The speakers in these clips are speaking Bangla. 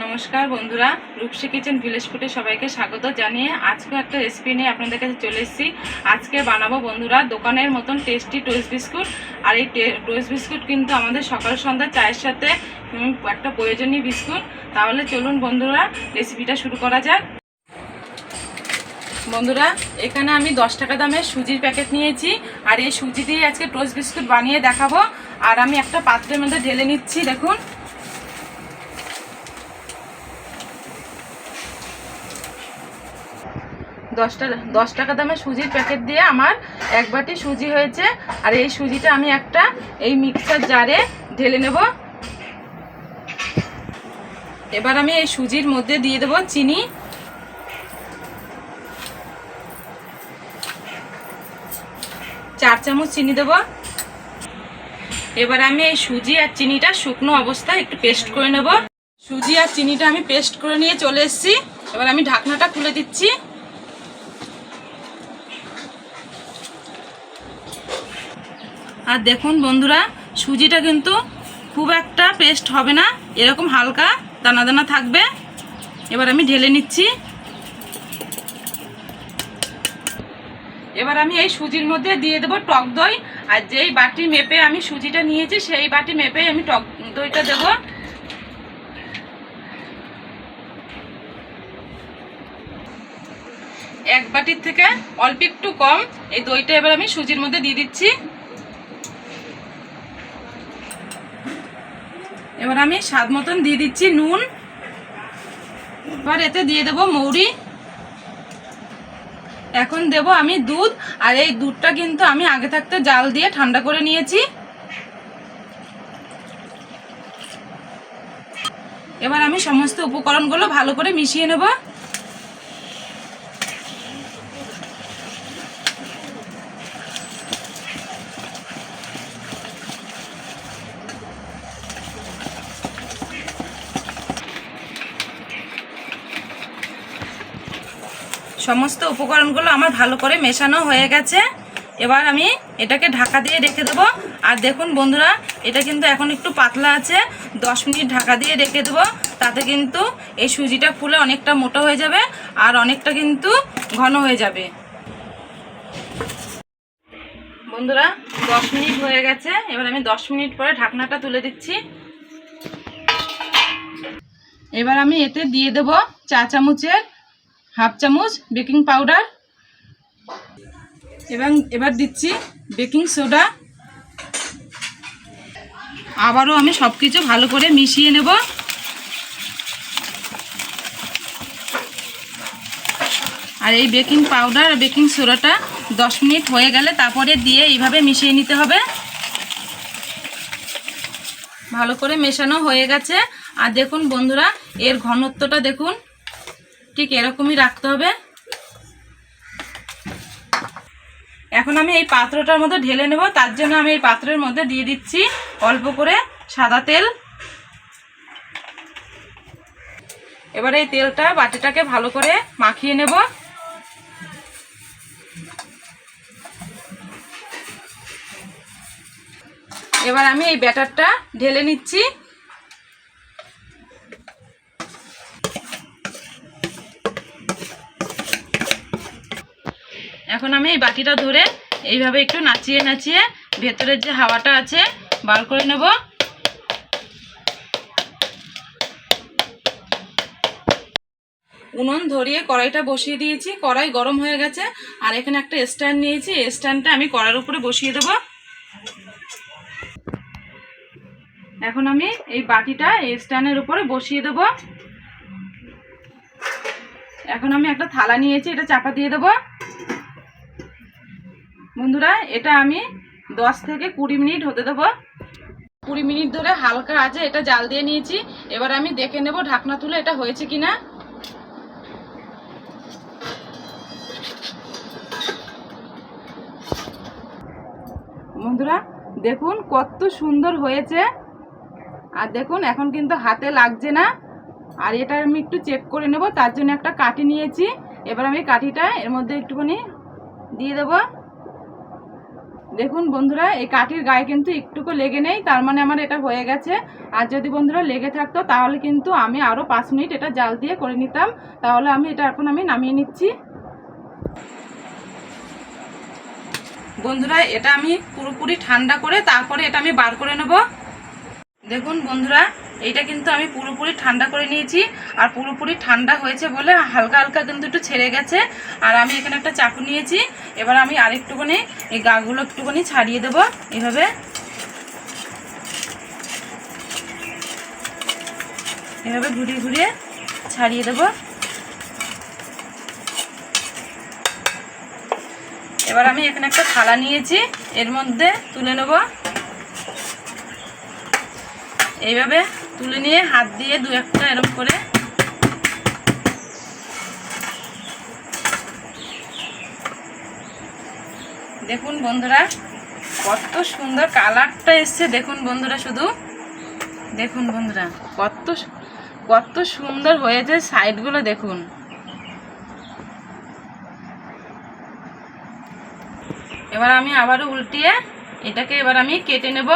নমস্কার বন্ধুরা, রূপসী কিচেন ভিলেজ ফুডে সবাইকে স্বাগত জানিয়ে আজকে একটা রেসিপি নিয়ে আপনাদের কাছে চলে এসেছি। আজকে বানাবো বন্ধুরা দোকানের মতন টেস্টি টোস্ট বিস্কুট। আর এই টোস্ট বিস্কুট কিন্তু আমাদের সকাল সন্ধ্যা চায়ের সাথে একটা প্রয়োজনীয় বিস্কুট। তাহলে চলুন বন্ধুরা রেসিপিটা শুরু করা যাক। বন্ধুরা, এখানে আমি 10 টাকা দামের সুজির প্যাকেট নিয়েছি, আর এই সুজি দিয়ে আজকে টোস্ট বিস্কুট বানিয়ে দেখাবো। আর আমি একটা পাত্রের মধ্যে ঢেলে নিচ্ছি। দেখুন, 10 টাকা দামের সুজির প্যাকেট দিয়ে আমার এক বাটি সুজি হয়েছে। আর এই সুজিটা আমি একটা এই মিক্সার জারে ঢেলে নেব। এবার আমি এই সুজির মধ্যে দিয়ে দেব চিনি, চার চামচ চিনি দেব। এবার আমি এই সুজি আর চিনিটা শুকনো অবস্থায় একটু পেস্ট করে নেব। সুজি আর চিনিটা আমি পেস্ট করে নিয়ে চলে এসেছি। এবার আমি ঢাকনাটা খুলে দিচ্ছি। আর দেখুন বন্ধুরা, সুজিটা কিন্তু খুব একটা পেস্ট হবে না, এরকম হালকা দানা দানা থাকবে। এবার আমি ঢেলে নিচ্ছি। এবার আমি এই সুজির মধ্যে দিয়ে দেবো টক দই। আর যেই বাটি মেপে আমি সুজিটা নিয়েছি সেই বাটি মেপে আমি টক দইটা দেব। এক বাটির থেকে অল্প একটু কম এই দইটা এবার আমি সুজির মধ্যে দিয়ে দিচ্ছি। এবার আমি স্বাদ মতন দিয়ে দিচ্ছি নুন। এবার এতে দিয়ে দেবো মৌরি। এখন দেব আমি দুধ। আর এই দুধটা কিন্তু আমি আগে থাকতে জাল দিয়ে ঠান্ডা করে নিয়েছি। এবার আমি সমস্ত উপকরণগুলো ভালো করে মিশিয়ে নেব। সমস্ত উপকরণগুলো আমার ভালো করে মেশানো হয়ে গেছে। এবার আমি এটাকে ঢাকা দিয়ে রেখে দেবো। আর দেখুন বন্ধুরা, এটা কিন্তু এখন একটু পাতলা আছে। 10 মিনিট ঢাকা দিয়ে রেখে দেবো। তাতে কিন্তু এই সুজিটা ফুলে অনেকটা মোটা হয়ে যাবে আর অনেকটা কিন্তু ঘন হয়ে যাবে। বন্ধুরা, 10 মিনিট হয়ে গেছে। এবার আমি 10 মিনিট পরে ঢাকনাটা তুলে দিচ্ছি। এবার আমি এতে দিয়ে দেবো চা চামচের হাফ চামচ বেকিং পাউডার। এবার দিচ্ছি বেকিং সোডা। আবারও আমি সব কিছু ভালো করে মিশিয়ে নেব। আর এই বেকিং পাউডার আর বেকিং সোডাটা 10 মিনিট হয়ে গেলে তারপরে দিয়ে এইভাবে মিশিয়ে নিতে হবে। ভালো করে মেশানো হয়ে গেছে। আর দেখুন বন্ধুরা, এর ঘনত্বটা দেখুন, ঠিক এরকমই রাখতে হবে। এখন আমি এই পাত্রটার মধ্যে ঢেলে নেব। তার জন্য আমি এই পাত্রের মধ্যে দিয়ে দিচ্ছি অল্প করে সাদা তেল। এবার এই তেলটা বাটিটাকে ভালো করে মাখিয়ে নেব। এবার আমি এই ব্যাটারটা ঢেলে নিচ্ছি। এখন আমি এই বাটিটা ধরে এইভাবে একটু নাচিয়ে নাচিয়ে ভেতরের যে হাওয়াটা আছে বার করে নেব। উনুন ধরিয়ে কড়াইটা বসিয়ে দিয়েছি। কড়াই গরম হয়ে গেছে। আর এখানে একটা স্ট্যান্ড নিয়েছি। এই স্ট্যান্ডটা আমি কড়াইয়ের উপরে বসিয়ে দেব। এখন আমি এই বাটিটা এই স্ট্যান্ডের উপরে বসিয়ে দেব। এখন আমি একটা থালা নিয়েছি, এটা চাপা দিয়ে দেব। বন্ধুরা, এটা আমি 10 থেকে 20 মিনিট হতে দেবো। 20 মিনিট ধরে হালকা আছে এটা জাল দিয়ে নিয়েছি। এবার আমি দেখে নেব ঢাকনা তুলে এটা হয়েছে কিনা। বন্ধুরা দেখুন কত সুন্দর হয়েছে। আর দেখুন এখন কিন্তু হাতে লাগছে না। আর এটা আমি একটু চেক করে নেব, তার জন্য একটা কাঠি নিয়েছি। এবার আমি কাঠিটা এর মধ্যে একটুখানি দিয়ে দেব। দেখুন বন্ধুরা, এই কাঠির গায়ে কিন্তু একটুকু লেগে নেই, তার মানে আমার এটা হয়ে গেছে। আর যদি বন্ধুরা লেগে থাকতো তাহলে কিন্তু আমি আরও 5 মিনিট এটা জাল দিয়ে করে নিতাম। তাহলে আমি এটা এখন নামিয়ে নিচ্ছি। বন্ধুরা, এটা আমি পুরোপুরি ঠান্ডা করে তারপরে এটা আমি বার করে নেব। দেখুন বন্ধুরা, এইটা কিন্তু আমি পুরোপুরি ঠান্ডা করে নিয়েছি। আর পুরোপুরি ঠান্ডা হয়েছে বলে হালকা হালকা কিন্তু একটু ছেড়ে গেছে। আর আমি এখানে একটা চাকু নিয়েছি। এবার আমি আরেকটুখানি এই গাগুলো একটুখানি ছাড়িয়ে দেবো এভাবে। এভাবে ঘুরিয়ে ঘুরিয়ে ছাড়িয়ে দেবো। এবার আমি এখানে একটা থালা নিয়েছি, এর মধ্যে তুলে নেব। এইভাবে তুলে নিয়ে হাত দিয়ে দু একটা এরকম করে দেখুন বন্ধুরা, কত সুন্দর কালারটা এসছে। দেখুন বন্ধুরা, শুধু দেখুন বন্ধুরা, কত সুন্দর হয়েছে সাইডগুলো দেখুন। এবার আমি আবারও উল্টিয়ে এটাকে এবার আমি কেটে নেব।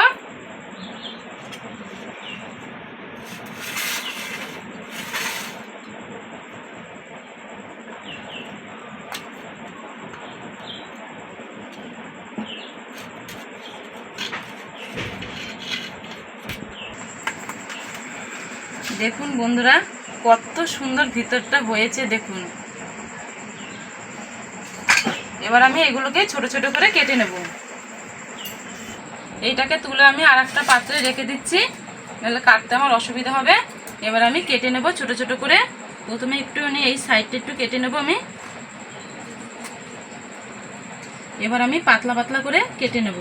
দেখুন বন্ধুরা, কত সুন্দর ভিতরটা হয়েছে দেখুন। এবার আমি এগুলোকে ছোট ছোট করে কেটে নেব। এইটাকে তুলে আমি আর একটা পাত্রে রেখে দিচ্ছি, নাহলে কাটতে আমার অসুবিধা হবে। এবার আমি কেটে নেব ছোট ছোট করে। প্রথমে একটু এই সাইডটা একটু কেটে নেব আমি। এবার আমি পাতলা পাতলা করে কেটে নেব।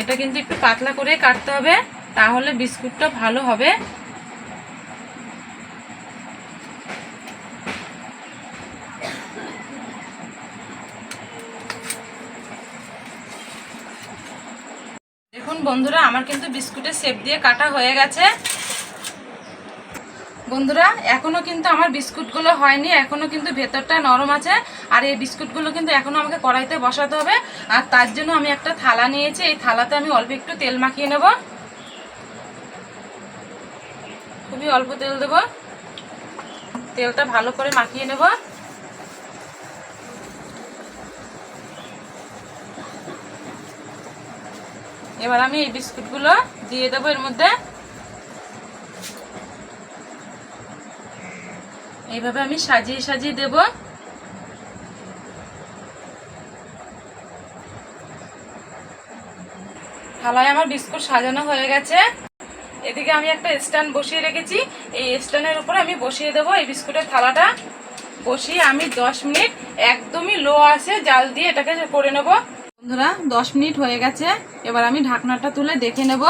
এটা কিন্তু একটু পাতলা করে কাটতে হবে, তাহলে বিস্কুটটা ভালো হবে। দেখুন বন্ধুরা, আমার কিন্তু বিস্কুটের শেপ দিয়ে কাটা হয়ে গেছে। বন্ধুরা, এখনো কিন্তু আমার বিস্কুটগুলো হয়নি, এখনো কিন্তু ভেতরটা নরম আছে। আর এই বিস্কুটগুলো কিন্তু এখনো আমাকে কড়াইতে বসাতে হবে। আর তার জন্য আমি একটা থালা নিয়েছি, এই থালাতে আমি অল্প একটু তেল মাখিয়ে নেব। খুবই অল্প তেল দেব, তেলটা ভালো করে মাখিয়ে নেব। এবার আমি এই বিস্কুটগুলো দিয়ে দেবো এর মধ্যে। এইভাবে আমি সাজিয়ে সাজিয়ে দেব। থালায় আমার বিস্কুট সাজানো হয়ে গেছে। এদিকে আমি একটা স্ট্যান্ড বসিয়ে রেখেছি, এই স্ট্যান্ডের উপর আমি বসিয়ে দেবো এই বিস্কুটের থালাটা। বসিয়ে আমি 10 মিনিট একদমই লো আঁচে জাল দিয়ে এটাকে করে নেব। বন্ধুরা, 10 মিনিট হয়ে গেছে। এবার আমি ঢাকনাটা তুলে দেখে নেব।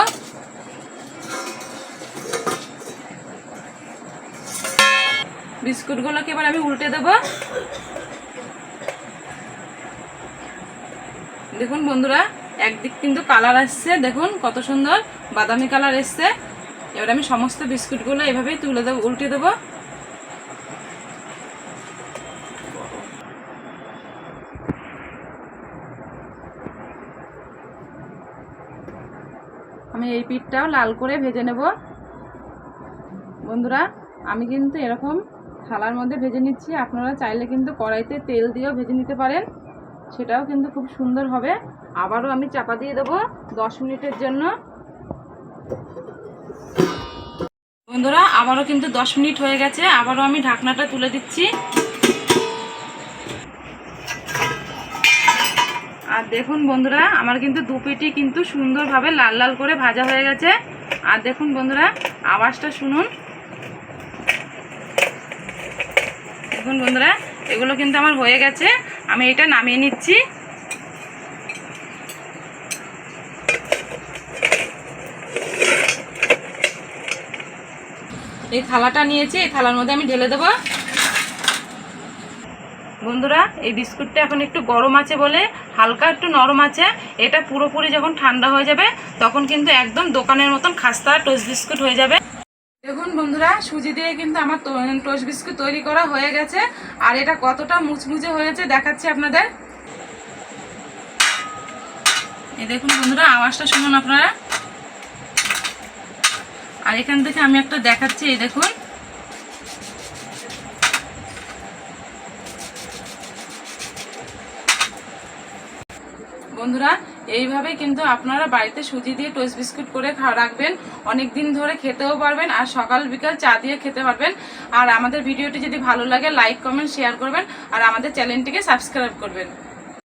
বিস্কুটগুলোকে এবার আমি উল্টে দেব। দেখুন বন্ধুরা, একদিক কিন্তু কালার আসছে, দেখুন কত সুন্দর বাদামি কালার এসছে। এবার আমি সমস্ত বিস্কুটগুলো এভাবেই তুলে দেবো, উল্টে দেবো। আমি এই পিঠটাও লাল করে ভেজে নেব। বন্ধুরা, আমি কিন্তু এরকম থালার মধ্যে ভেজে নিচ্ছি, আপনারা চাইলে কিন্তু কড়াইতে তেল দিয়েও ভেজে নিতে পারেন, সেটাও কিন্তু খুব সুন্দর হবে। আবারও আমি চাপা দিয়ে দেবো 10 মিনিটের জন্য। বন্ধুরা, আবারও কিন্তু 10 মিনিট হয়ে গেছে। আবারও আমি ঢাকনাটা তুলে দিচ্ছি। আর দেখুন বন্ধুরা, আমার কিন্তু দু পিঠই কিন্তু সুন্দরভাবে লাল লাল করে ভাজা হয়ে গেছে। আর দেখুন বন্ধুরা, আওয়াজটা শুনুন। দেখুন বন্ধুরা, এগুলো কিন্তু আমার হয়ে গেছে। আমি এটা নামিয়ে নিচ্ছি। এই থালাটা নিয়েছি, এই থালার মধ্যে আমি ঢেলে দেবো। বন্ধুরা এই বিস্কুটটা এখন একটু গরম আছে বলে হালকা একটু নরম আছে। এটা পুরোপুরি যখন ঠান্ডা হয়ে যাবে তখন কিন্তু একদম দোকানের মতন খাস্তা টোস্ট বিস্কুট হয়ে যাবে। দেখুন বন্ধুরা, সুজি দিয়ে কিন্তু আমার টোস্ট বিস্কুট তৈরি করা হয়ে গেছে। আর এটা কতটা মুচমুচে হয়েছে দেখাচ্ছি আপনাদের। এই দেখুন বন্ধুরা, আওয়াজটা শুনুন আপনারা। আর এখান থেকে আমি একটা দেখাচ্ছি, এই দেখুন। বন্ধুরা এইভাবে কিন্তু আপনারা বাড়িতে সুজি দিয়ে টোস্ট বিস্কুট করে রাখবেন, অনেক দিন ধরে খেতেও পারবেন আর সকাল বিকাল চা দিয়ে খেতে পারবেন। আর আমাদের ভিডিওটি যদি ভালো লাগে লাইক কমেন্ট শেয়ার করবেন আর আমাদের চ্যানেলটিকে সাবস্ক্রাইব করবেন।